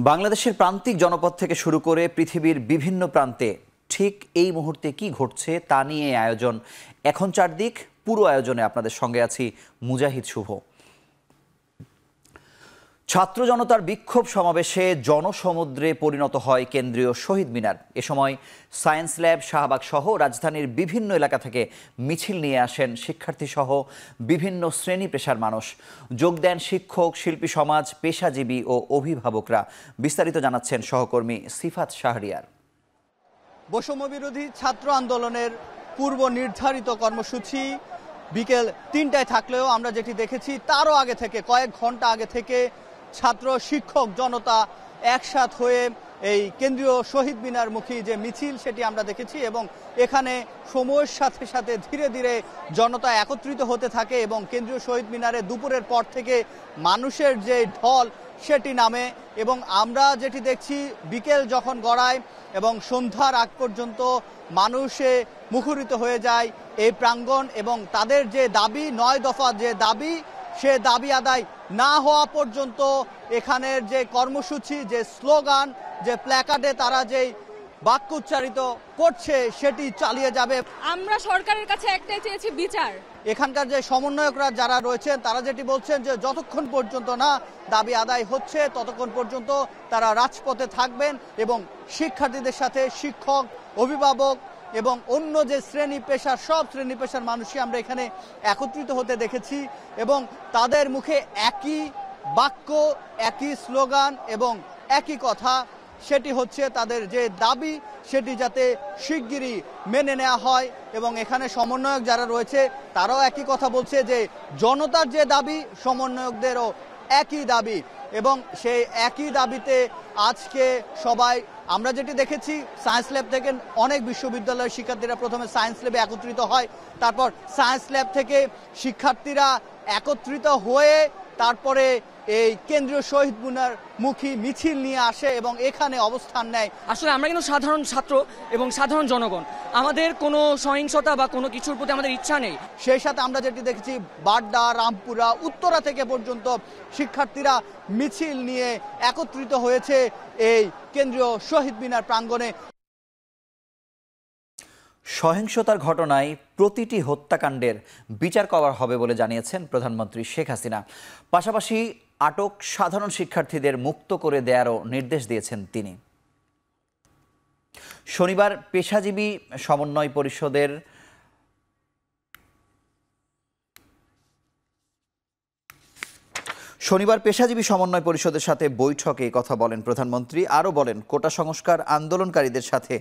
বাংলাদেশের প্রান্তিক জনপদ থেকে শুরু করে পৃথিবীর বিভিন্ন প্রান্তে ঠিক এই মুহূর্তে কি ঘটছে তা নিয়ে আয়োজন এখন চারদিক। পুরো আয়োজনে আপনাদের সঙ্গে আছি মুজাহিদ শুভ। ছাত্র জনতার বিক্ষোভ সমাবেশে জনসমুদ্রে পরিণত হয় কেন্দ্রীয় শহীদ মিনার। এ সময় সায়েন্স ল্যাব, শাহবাগ সহ রাজধানীর বিভিন্ন এলাকা থেকে মিছিল নিয়ে আসেন শিক্ষার্থী সহ বিভিন্ন শ্রেণী পেশার মানুষ। যোগ দেন শিক্ষক, শিল্পী সমাজ, পেশাজীবী ও অভিভাবকরা। বিস্তারিত জানাচ্ছেন সহকর্মী সিফাত শাহরিয়ার। বৈষম্য বিরোধী ছাত্র আন্দোলনের পূর্ব নির্ধারিত কর্মসূচি বিকেল ৩টায় থাকলেও আমরা যেটি দেখেছি তারও আগে থেকে, কয়েক ঘন্টা আগে থেকে ছাত্র শিক্ষক জনতা একসাথ হয়ে এই কেন্দ্রীয় শহীদ মিনার মুখী যে মিছিল সেটি আমরা দেখেছি এবং এখানে সময়ের সাথে সাথে ধীরে ধীরে জনতা একত্রিত হতে থাকে এবং কেন্দ্রীয় শহীদ মিনারে দুপুরের পর থেকে মানুষের যে ঢল সেটি নামে এবং আমরা যেটি দেখছি বিকেল যখন গড়ায় এবং সন্ধ্যার আগ পর্যন্ত মানুষে মুখরিত হয়ে যায় এই প্রাঙ্গণ এবং তাদের যে দাবি, ৯ দফা যে দাবি, সে দাবি আদায় না হওয়া পর্যন্ত এখানের যে কর্মসূচি, যে স্লোগান, যে প্ল্যাকার্ডে তারা যে বাক্য উচ্চারিত করছে সেটি চালিয়ে যাবে। আমরা সরকারের কাছে একটাই চেয়েছি, বিচার। এখানকার যে সমন্বয়করা যারা রয়েছেন তারা যেটি বলছেন যে যতক্ষণ পর্যন্ত না দাবি আদায় হচ্ছে ততক্ষণ পর্যন্ত তারা রাজপথে থাকবেন এবং শিক্ষার্থীদের সাথে শিক্ষক, অভিভাবক এবং অন্য যে শ্রেণী পেশার সব শ্রেণী পেশার মানুষই আমরা এখানে একত্রিত হতে দেখেছি এবং তাদের মুখে একই বাক্য, একই স্লোগান এবং একই কথা, সেটি হচ্ছে তাদের যে দাবি সেটি যাতে শিগগিরই মেনে নেওয়া হয় এবং এখানে সমন্বয়ক যারা রয়েছে তারাও একই কথা বলছে যে জনতার যে দাবি সমন্বয়কদেরও একই দাবি এবং সেই একই দাবিতে আজকে সবাই, আমরা যেটি দেখেছি সায়েন্স ল্যাব থেকে অনেক বিশ্ববিদ্যালয়ের শিক্ষার্থীরা প্রথমে সায়েন্স ল্যাবে একত্রিত হয়, তারপর সায়েন্স ল্যাব থেকে শিক্ষার্থীরা একত্রিত হয়ে তারপরে এই কেন্দ্রীয় শহীদ মিনার মুখী মিছিল নিয়ে আসে এবং এখানে অবস্থান নেয়। আসলে আমরা কিন্তু সাধারণ ছাত্র এবং সাধারণ জনগণ, আমাদের কোনো সহিংসতা বা কোনো কিছুর প্রতি আমাদের ইচ্ছা নেই। সেই সাথে আমরা যেটি দেখেছি বাড্ডা, রামপুরা, উত্তরা থেকে পর্যন্ত শিক্ষার্থীরা মিছিল নিয়ে একত্রিত হয়েছে এই কেন্দ্রীয় শহীদ মিনার প্রাঙ্গণে। সহিংসতার ঘটনায় প্রতিটি হত্যাকাণ্ডের বিচার করা হবে বলে জানিয়েছেন প্রধানমন্ত্রী শেখ হাসিনা। পাশাপাশি আটক সাধারণ শিক্ষার্থীদের মুক্ত করে দেওয়ারও নির্দেশ দিয়েছেন তিনি। শনিবার পেশাজীবী সমন্বয় পরিষদের সাথে বৈঠকে কথা বলেন প্রধানমন্ত্রী। আরও বলেন, কোটা সংস্কার আন্দোলনকারীদের সাথে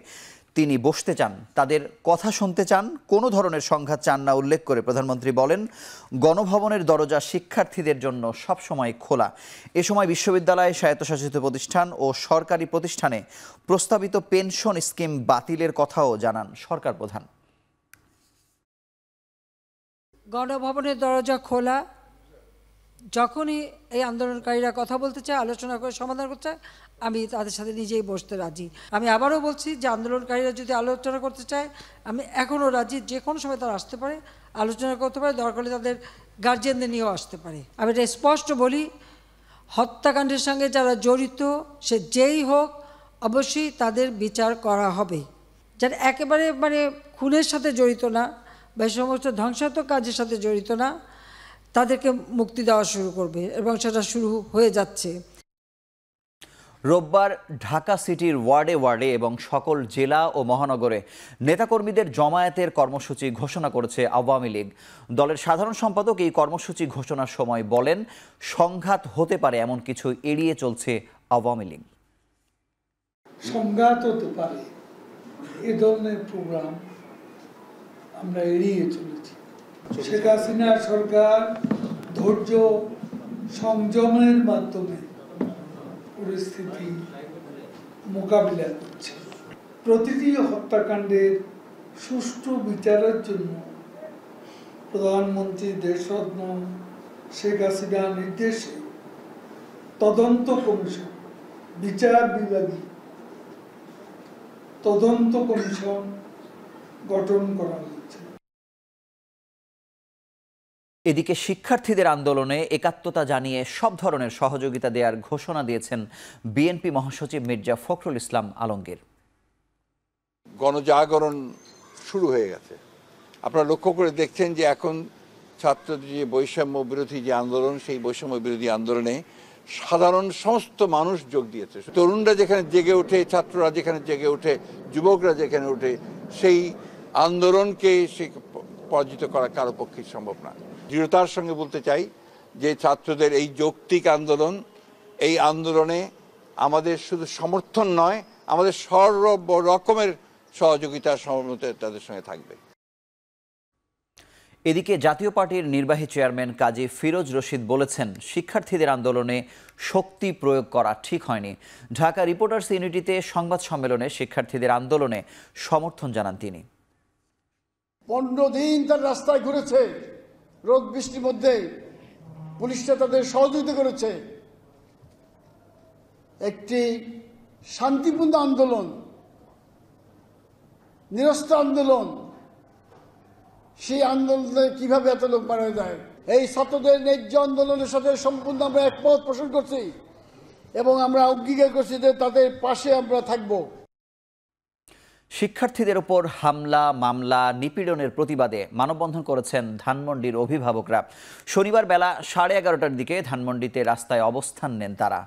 তিনি বসতে চান, তাদের কথা শুনতে চান, কোনো ধরনের সংঘাত চান না। উল্লেখ করে প্রধানমন্ত্রী বলেন, গণভবনের দরজা শিক্ষার্থীদের জন্য সবসময় খোলা। এ সময় বিশ্ববিদ্যালয়, স্বায়ত্তশাসিত প্রতিষ্ঠান ও সরকারি প্রতিষ্ঠানে প্রস্তাবিত পেনশন স্কিম বাতিলের কথাও জানান সরকার প্রধান। গণভবনের দরজা খোলা। যখনই এই আন্দোলনকারীরা কথা বলতে চায়, আলোচনা করে সমাধান করতে চায়, আমি তাদের সাথে নিজেই বসতে রাজি। আমি আবারও বলছি যে আন্দোলনকারীরা যদি আলোচনা করতে চায়, আমি এখনও রাজি। যে কোনো সময় তারা আসতে পারে, আলোচনা করতে পারে, দরকার হলে তাদের গার্জিয়ানদের নিয়েও আসতে পারে। আমি এটা স্পষ্ট বলি, হত্যাকাণ্ডের সঙ্গে যারা জড়িত, সে যেই হোক, অবশ্যই তাদের বিচার করা হবে। যারা একেবারে খুনের সাথে জড়িত না বা সমস্ত ধ্বংসাত্মক কাজের সাথে জড়িত না, তাদেরকে মুক্তি দেওয়া শুরু করবে এবং সেটা শুরু হয়ে যাচ্ছে। রোববার ঢাকা সিটির ওয়ার্ডে ওয়ার্ডে এবং সকল জেলা ও মহানগরে নেতাকর্মীদের জমায়েতের কর্মসূচি ঘোষণা করেছে আওয়ামী লীগ। দলের সাধারণ সম্পাদক এই কর্মসূচি ঘোষণার সময় বলেন, সংঘাত হতে পারে এমন কিছু এড়িয়ে চলছে আওয়ামী লীগ। সংঘাত হতে পারে এ ধরনের প্রোগ্রাম আমরা এড়িয়ে চলেছি। শেখ হাসিনা সরকার ধৈর্য সংযমের মাধ্যমে পরিস্থিতি মোকাবিলা করছে। প্রতিটি হত্যাকাণ্ডের সুষ্ঠু বিচারের জন্য প্রধানমন্ত্রী দেশরত্ন শেখ হাসিনার নির্দেশে তদন্ত কমিশন, বিচার বিভাগী তদন্ত কমিশন গঠন করা হয়েছে। এদিকে শিক্ষার্থীদের আন্দোলনে একাত্মতা জানিয়ে সব ধরনের সহযোগিতা দেওয়ার ঘোষণা দিয়েছেন বিএনপি মহাসচিব মির্জা ফখরুল ইসলাম আলমগীর। গণজাগরণ শুরু হয়ে গেছে। আপনারা লক্ষ্য করে দেখছেন যে এখন ছাত্রদের যে বৈষম্য বিরোধী যে আন্দোলন, সেই বৈষম্য বিরোধী আন্দোলনে সাধারণ সমস্ত মানুষ যোগ দিয়েছে। তরুণরা যেখানে জেগে ওঠে, ছাত্ররা যেখানে জেগে ওঠে, যুবকরা যেখানে ওঠে, সেই আন্দোলনকে সে পরাজিত করা কারো পক্ষে সম্ভব না। দৃঢ়তার সঙ্গে বলতে চাই যে ছাত্রদের এই যৌক্তিক আন্দোলন, এই আন্দোলনে আমাদের শুধু সমর্থন নয়, আমাদের সর্ব রকমের সহযোগিতা সহমত তাদের সঙ্গে থাকবে। এদিকে জাতীয় পার্টির নির্বাহী চেয়ারম্যান কাজী ফিরোজ রশিদ বলেছেন, শিক্ষার্থীদের আন্দোলনে শক্তি প্রয়োগ করা ঠিক হয়নি। ঢাকা রিপোর্টার্স ইউনিটিতে সংবাদ সম্মেলনে শিক্ষার্থীদের আন্দোলনে সমর্থন জানান তিনি। 15 দিন তার রাস্তায় ঘুরেছে, রোদ বৃষ্টির মধ্যে পুলিশরা তাদের সহযোগিতা করেছে। একটি শান্তিপূর্ণ আন্দোলন, নিরস্ত্র আন্দোলন, সেই আন্দোলনে কিভাবে এত লোক মারা যায়? এই ছাত্রদের ন্যায্য আন্দোলনের সাথে সম্পূর্ণ আমরা একমত পোষণ করছি এবং আমরা অঙ্গীকার করছি যে তাদের পাশে আমরা থাকব। শিক্ষার্থীদের ওপর হামলা, মামলা, নিপীড়নের প্রতিবাদে মানববন্ধন করেছেন ধানমন্ডির অভিভাবকরা। শনিবার বেলা 11:30টার দিকে ধানমন্ডিতে রাস্তায় অবস্থান নেন তারা।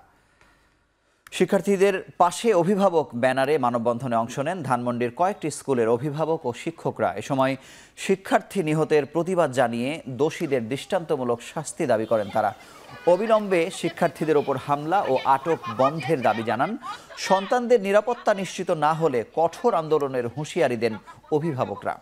শিক্ষার্থীদের পাশে অভিভাবক ব্যানারে মানববন্ধনে অংশ নেন ধানমন্ডির কয়েকটি স্কুলের অভিভাবক ও শিক্ষকরা। এ সময় শিক্ষার্থী নিহতের প্রতিবাদ জানিয়ে দোষীদের দৃষ্টান্তমূলক শাস্তি দাবি করেন তারা। অবিলম্বে শিক্ষার্থীদের ওপর হামলা ও আটক বন্ধের দাবি জানান। সন্তানদের নিরাপত্তা নিশ্চিত না হলে কঠোর আন্দোলনের হুঁশিয়ারি দেন অভিভাবকরা।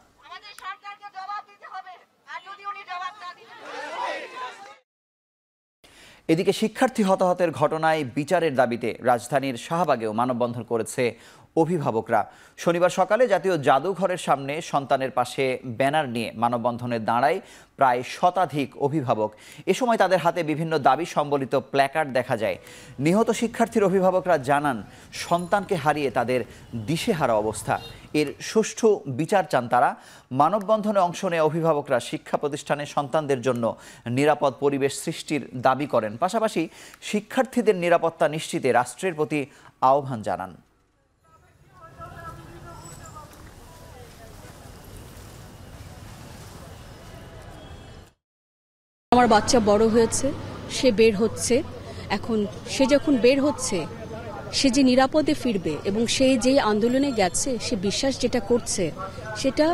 এদিকে শিক্ষার্থী হতাহতের ঘটনায় বিচারের দাবিতে রাজধানীর শাহবাগেও মানববন্ধন করেছে অভিভাবকরা। শনিবার সকালে জাতীয় জাদুঘরের সামনে সন্তানের পাশে ব্যানার নিয়ে মানববন্ধনে দাঁড়ায় প্রায় শতাধিক অভিভাবক। এ সময় তাদের হাতে বিভিন্ন দাবি সম্বলিত প্ল্যাকার্ড দেখা যায়। নিহত শিক্ষার্থীর অভিভাবকরা জানান, সন্তানকে হারিয়ে তাদের দিশেহারা অবস্থা। এর সুষ্ঠু বিচার চান তারা। মানববন্ধনে অংশ নেয় অভিভাবকরা শিক্ষা প্রতিষ্ঠানে সন্তানদের জন্য নিরাপদ পরিবেশ সৃষ্টির দাবি করেন। পাশাপাশি শিক্ষার্থীদের নিরাপত্তা নিশ্চিতে রাষ্ট্রের প্রতি আহ্বান জানান। আমার বাচ্চা বড় হয়েছে, সে বের হচ্ছে। এখন সে যখন বের হচ্ছে, সে যে নিরাপদে ফিরবে এবং সে যে আন্দোলনে গেছে, সে বিশ্বাস যেটা করছে, সেটা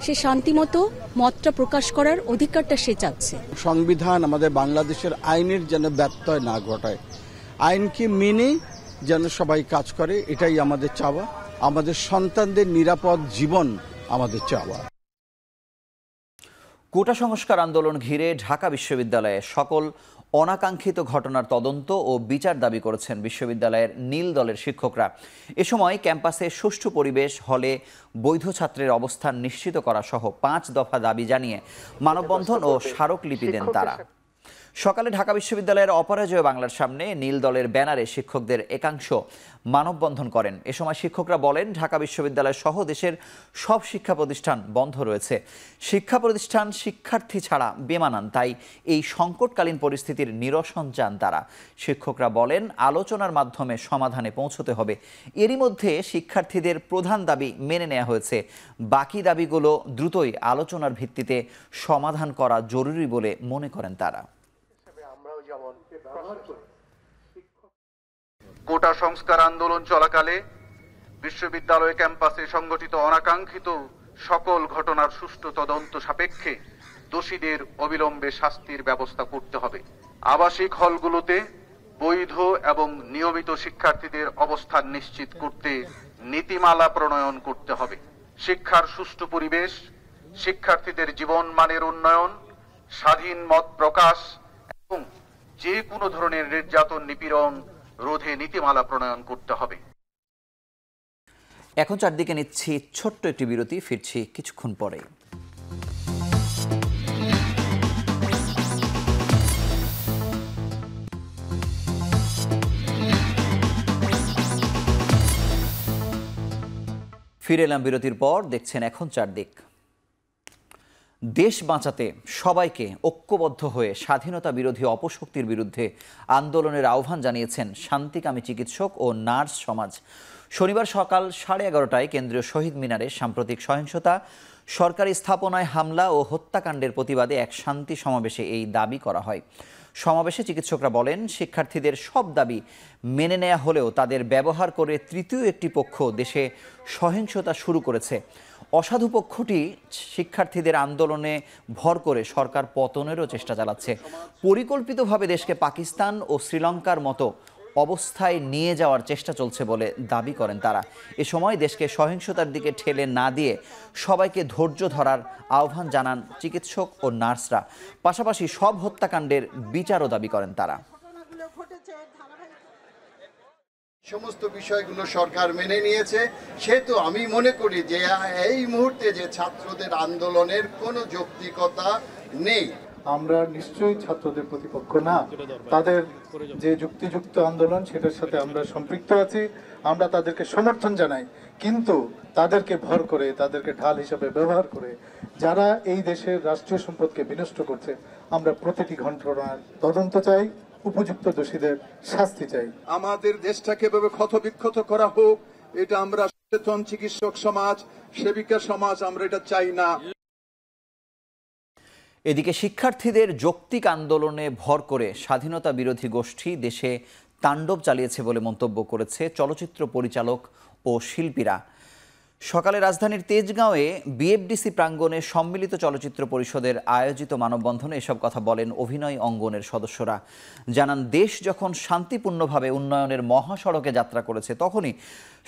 সে শান্তিমতো মতটা প্রকাশ করার অধিকারটা সে চাচ্ছে। সংবিধান আমাদের বাংলাদেশের আইনের যেন ব্যত্যয় না ঘটায়, আইনকে মেনে যেন সবাই কাজ করে, এটাই আমাদের চাওয়া। আমাদের সন্তানদের নিরাপদ জীবন আমাদের চাওয়া। কোটা সংস্কার আন্দোলন ঘিরে ঢাকা বিশ্ববিদ্যালয়ে সকল অনাকাঙ্ক্ষিত ঘটনার তদন্ত ও বিচার দাবি করেছেন বিশ্ববিদ্যালয়ের নীল দলের শিক্ষকরা। এ সময় ক্যাম্পাসে সুষ্ঠু পরিবেশ, হলে বৈধ ছাত্রের অবস্থান নিশ্চিত করা সহ 5 দফা দাবি জানিয়ে মানববন্ধন ও স্মারকলিপি দেন তারা। সকালে ঢাকা বিশ্ববিদ্যালয়ের অপরাজয় বাংলার সামনে নীল দলের ব্যানারে শিক্ষকদের একাংশ মানববন্ধন করেন। এ সময় শিক্ষকরা বলেন, ঢাকা বিশ্ববিদ্যালয় সহ দেশের সব শিক্ষা প্রতিষ্ঠান বন্ধ রয়েছে। শিক্ষা প্রতিষ্ঠান শিক্ষার্থী ছাড়া বেমানান, তাই এই সংকটকালীন পরিস্থিতির নিরসন চান তারা। শিক্ষকরা বলেন, আলোচনার মাধ্যমে সমাধানে পৌঁছতে হবে। এরই মধ্যে শিক্ষার্থীদের প্রধান দাবি মেনে নেওয়া হয়েছে। বাকি দাবিগুলো দ্রুতই আলোচনার ভিত্তিতে সমাধান করা জরুরি বলে মনে করেন তারা। কোটা সংস্কার আন্দোলন চলাকালে বিশ্ববিদ্যালয় ক্যাম্পাসে সংঘটিত অনাকাঙ্ক্ষিত সকল ঘটনার সুষ্ঠু তদন্ত সাপেক্ষে দোষীদের অবিলম্বে শাস্তির ব্যবস্থা করতে হবে। আবাসিক হলগুলোতে বৈধ এবং নিয়মিত শিক্ষার্থীদের অবস্থান নিশ্চিত করতে নীতিমালা প্রণয়ন করতে হবে। শিক্ষার সুষ্ঠু পরিবেশ, শিক্ষার্থীদের জীবন মানের উন্নয়ন, স্বাধীন মত প্রকাশ এবং যে কোনো ধরনের নির্যাতন, নিপীড়ন রোধে নীতিমালা প্রণয়ন করতে হবে। এখন চারদিকে নিচ্ছি ছোট্ট একটি বিরতি, ফিরছি কিছুক্ষণ পরে। ফিরে এলাম বিরতির পর, দেখছেন এখন চারদিক। দেশ বাঁচাতে সবাইকে ঐক্যবদ্ধ হয়ে স্বাধীনতা বিরোধী অপশক্তির বিরুদ্ধে আন্দোলনের আহ্বান জানিয়েছেন শান্তিকামী চিকিৎসক ও নার্স সমাজ। শনিবার সকাল 11:30টায় কেন্দ্রীয় শহীদ মিনারে সাম্প্রতিক সহিংসতা, সরকারি স্থাপনায় হামলা ও হত্যাকাণ্ডের প্রতিবাদে এক শান্তি সমাবেশে এই দাবি করা হয়। সমাবেশে চিকিৎসকরা বলেন, শিক্ষার্থীদের সব দাবি মেনে নেওয়া হলেও তাদের ব্যবহার করে তৃতীয় একটি পক্ষ দেশে সহিংসতা শুরু করেছে। অসাধু পক্ষটি শিক্ষার্থীদের আন্দোলনে ভর করে সরকার পতনেরও চেষ্টা চালাচ্ছে। পরিকল্পিতভাবে দেশকে পাকিস্তান ও শ্রীলঙ্কার মতো অবস্থায় নিয়ে যাওয়ার চেষ্টা চলছে বলে দাবি করেন তারা। এ সময় দেশকে সহিংসতার দিকে ঠেলে না দিয়ে সবাইকে ধৈর্য ধরার আহ্বান জানান চিকিৎসক ও নার্সরা। পাশাপাশি সব হত্যাকাণ্ডের বিচারও দাবি করেন তারা। সমস্ত বিষয়গুলো সরকার মেনে নিয়েছে, সেহেতু আমি মনে করি যে এই মুহূর্তে যে ছাত্রদের আন্দোলনের কোনো যৌক্তিকতা নেই। আমরা নিশ্চয়ই ছাত্রদের প্রতিপক্ষ না, তাদের যে যুক্তিযুক্ত আন্দোলন সেটার সাথে আমরা সম্পৃক্ত আছি, আমরা তাদেরকে সমর্থন জানাই। কিন্তু তাদেরকে ভর করে, তাদেরকে ঢাল হিসেবে ব্যবহার করে যারা এই দেশের রাষ্ট্রীয় সম্পদকে বিনষ্ট করছে, আমরা প্রতিটি ঘটনার তদন্ত চাই, উপযুক্ত দোষীদের শাস্তি চাই। আমাদের দেশটাকে এভাবে ক্ষতবিক্ষত করা হোক, এটা আমরা সচেতন চিকিৎসক সমাজ, সেবিকা সমাজ আমরা এটা চাই না। এদিকে শিক্ষার্থীদের যৌক্তিক আন্দোলনে ভর করে স্বাধীনতা বিরোধী গোষ্ঠী দেশে তাণ্ডব চালিয়েছে বলে মন্তব্য করেছে চলচ্চিত্র পরিচালক ও শিল্পীরা। সকালে রাজধানীর তেজগাঁওয়ে বিএফডিসি প্রাঙ্গণে সম্মিলিত চলচ্চিত্র পরিষদের আয়োজিত মানববন্ধনে এসব কথা বলেন অভিনয় অঙ্গনের সদস্যরা। জানান, দেশ যখন শান্তিপূর্ণভাবে উন্নয়নের মহাসড়কে যাত্রা করেছে, তখনই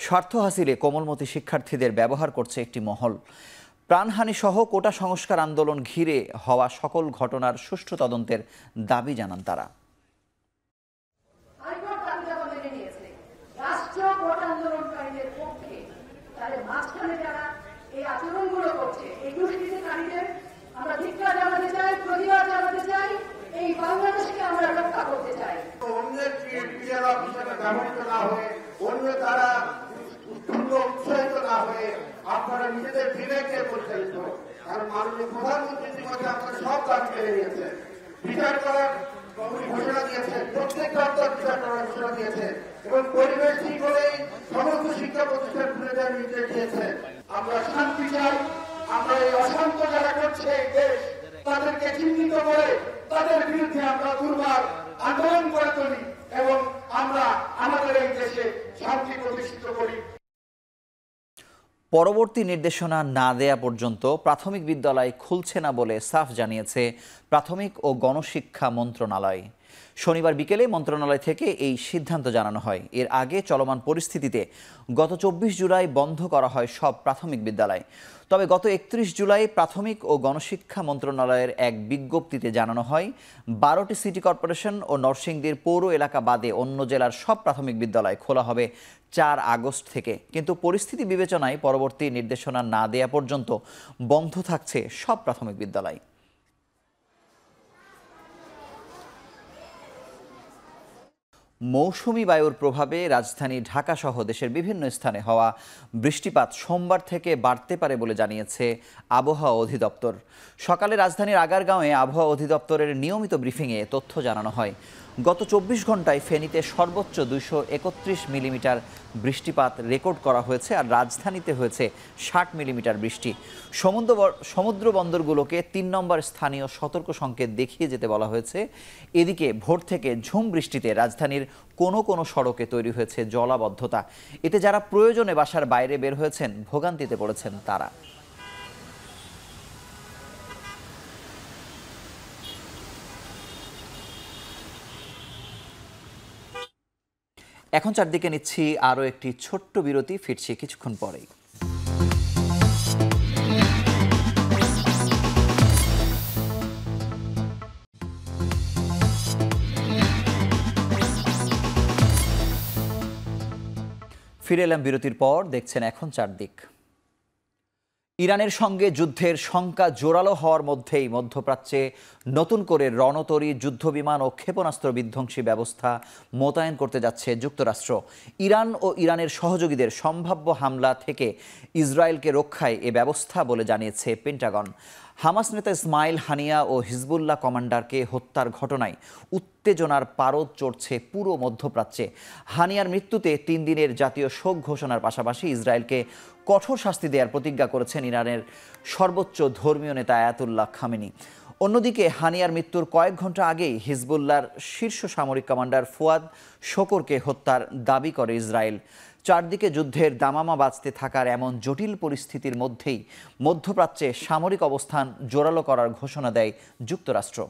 স্বার্থ হাসিলে কোমলমতি শিক্ষার্থীদের ব্যবহার করছে একটি মহল। প্রাণহানি সহ কোটা সংস্কার আন্দোলন ঘিরে হওয়া সকল ঘটনার সুষ্ঠু তদন্তের দাবি জানান তারা। আপনারা নিজেদের বিবেকে পরিচালিত, কারণ মাননীয় প্রধানমন্ত্রী ইতিমধ্যে আপনারা সব দাবি মেনে নিয়েছেন, বিচার করার ঘোষণা দিয়েছেন, প্রত্যেকটা অন্তর বিচার করার ঘোষণা দিয়েছেন এবং পরিবেশ ঠিক হলেই সমস্ত শিক্ষা প্রতিষ্ঠান খুলে দেওয়ার নির্দেশ দিয়েছেন। আমরা শান্তি চাই, আমরা এই অশান্ত যারা করছে এই দেশ, তাদেরকে চিহ্নিত করে তাদের বিরুদ্ধে আমরা দুর্বার আন্দোলন করে তুলি এবং আমরা আমাদের এই দেশে শান্তি প্রতিষ্ঠিত করি। পরবর্তী নির্দেশনা না দেয়া পর্যন্ত প্রাথমিক বিদ্যালয় খুলছে না বলে সাফ জানিয়েছে প্রাথমিক ও গণশিক্ষা মন্ত্রণালয়। শনিবার বিকেলে মন্ত্রণালয় থেকে এই সিদ্ধান্ত জানানো হয়। এর আগে চলমান পরিস্থিতিতে গত 24 জুলাই বন্ধ করা হয় সব প্রাথমিক বিদ্যালয়। তবে গত 31 জুলাই প্রাথমিক ও গণশিক্ষা মন্ত্রণালয়ের এক বিজ্ঞপ্তিতে জানানো হয়, 12টি সিটি কর্পোরেশন ও নরসিংদীর পৌর এলাকা বাদে অন্য জেলার সব প্রাথমিক বিদ্যালয় খোলা হবে 4 আগস্ট থেকে। কিন্তু পরিস্থিতি বিবেচনায় পরবর্তী নির্দেশনা না দেয়া পর্যন্ত বন্ধ থাকছে সব প্রাথমিক বিদ্যালয়। মৌসুমি বায়ুর প্রভাবে রাজধানী ঢাকা সহ দেশের বিভিন্ন স্থানে হওয়া বৃষ্টিপাত সোমবার থেকে বাড়তে পারে বলে জানিয়েছে আবহাওয়া অধিদপ্তর। সকালে রাজধানীর আগারগাঁওয়ে আবহাওয়া অধিদপ্তরের নিয়মিত ব্রিফিংয়ে তথ্য জানানো হয়। গত 24 ঘন্টায় ফেনীতে সর্বোচ্চ 231 মিলিমিটার বৃষ্টিপাত রেকর্ড করা হয়েছে, আর রাজধানীতে হয়েছে 60 মিলিমিটার বৃষ্টি। সমুদ্র বন্দরগুলোকে 3 নম্বর স্থানীয় সতর্ক সংকেত দেখিয়ে যেতে বলা হয়েছে। এদিকে ভোর থেকে ঝুম বৃষ্টিতে রাজধানীর কোনো কোনো সড়কে তৈরি হয়েছে জলাবদ্ধতা। এতে যারা প্রয়োজনে বাসার বাইরে বের হয়েছেন, ভোগান্তিতে পড়েছেন তারা। এখন চারদিকে নিচ্ছি আরও একটি ছোট্ট বিরতি, ফিরছি কিছুক্ষণ পরেই। ফিরে এলাম বিরতির পর, দেখছেন এখন চারদিক। ইরানের সঙ্গে যুদ্ধের শঙ্কা জোরালো হওয়ার মধ্যেই মধ্যপ্রাচ্যে নতুন করে রণতরী, যুদ্ধবিমান ও ক্ষেপণাস্ত্র বিধ্বংসী ব্যবস্থা মোতায়েন করতে যাচ্ছে যুক্তরাষ্ট্র। ইরান ও ইরানের সহযোগীদের সম্ভাব্য হামলা থেকে ইসরায়েলকে রক্ষায় এ ব্যবস্থা বলে জানিয়েছে পেন্টাগন। হামাস নেতা ইসমাইল হানিয়া ও হিজবুল্লাহ কমান্ডারকে হত্যার ঘটনায় উত্তেজনার পারদ চড়ছে পুরো মধ্যপ্রাচ্যে। হানিয়ার মৃত্যুতে 3 দিনের জাতীয় শোক ঘোষণার পাশাপাশি ইসরায়েলকে কঠোর শাস্তি দেওয়ার প্রতিজ্ঞা করেছেন ইরানের সর্বোচ্চ ধর্মীয় নেতা আয়াতুল্লাহ খামেনি। অন্যদিকে হানিয়ার মৃত্যুর কয়েক ঘন্টা আগেই হিজবুল্লাহর শীর্ষ সামরিক কমান্ডার ফুয়াদ শোকরকে হত্যার দাবি করে ইসরায়েল। চারদিকে যুদ্ধের দামামা বাজতে থাকার এমন জটিল পরিস্থিতির মধ্যেই মধ্যপ্রাচ্যে সামরিক অবস্থান জোরালো করার ঘোষণা দেয় যুক্তরাষ্ট্র।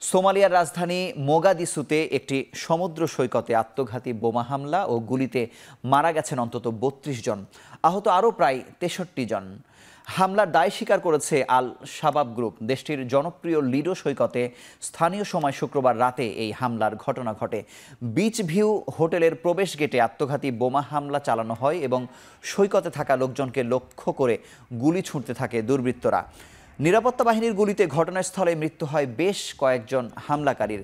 সোমালিয়ার রাজধানী মোগাদিসুতে একটি সমুদ্র সৈকতে আত্মঘাতী বোমা হামলা ও গুলিতে মারা গেছেন অন্তত ৩২ জন, আহত আরও প্রায় ৬৩ জন। হামলার দায় স্বীকার করেছে আল শাবাব গ্রুপ। দেশটির জনপ্রিয় লিডো সৈকতে স্থানীয় সময় শুক্রবার রাতে এই হামলার ঘটনা ঘটে। বিচ ভিউ হোটেলের প্রবেশ গেটে আত্মঘাতী বোমা হামলা চালানো হয় এবং সৈকতে থাকা লোকজনকে লক্ষ্য করে গুলি ছুঁড়তে থাকে দুর্বৃত্তরা। নিরাপত্তা বাহিনীর গুলিতে ঘটনাস্থলে মৃত্যু হয় বেশ কয়েকজন হামলাকারীর।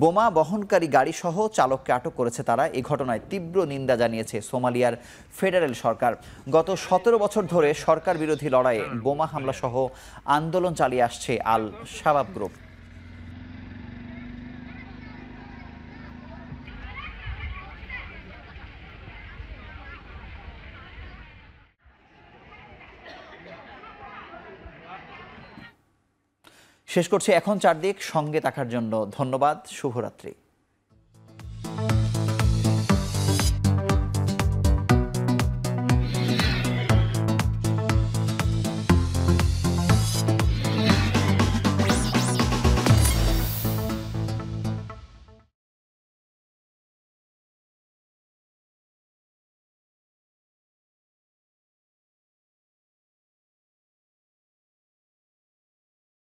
বোমা বহনকারী গাড়িসহ চালককে আটক করেছে তারা। এই ঘটনায় তীব্র নিন্দা জানিয়েছে সোমালিয়ার ফেডারেল সরকার। গত 17 বছর ধরে সরকার বিরোধী লড়াইয়ে বোমা হামলা সহ আন্দোলন চালিয়ে আসছে আল শাবাব গ্রুপ। শেষ করছি এখন চারদিক। সঙ্গে থাকার জন্য ধন্যবাদ। শুভরাত্রি।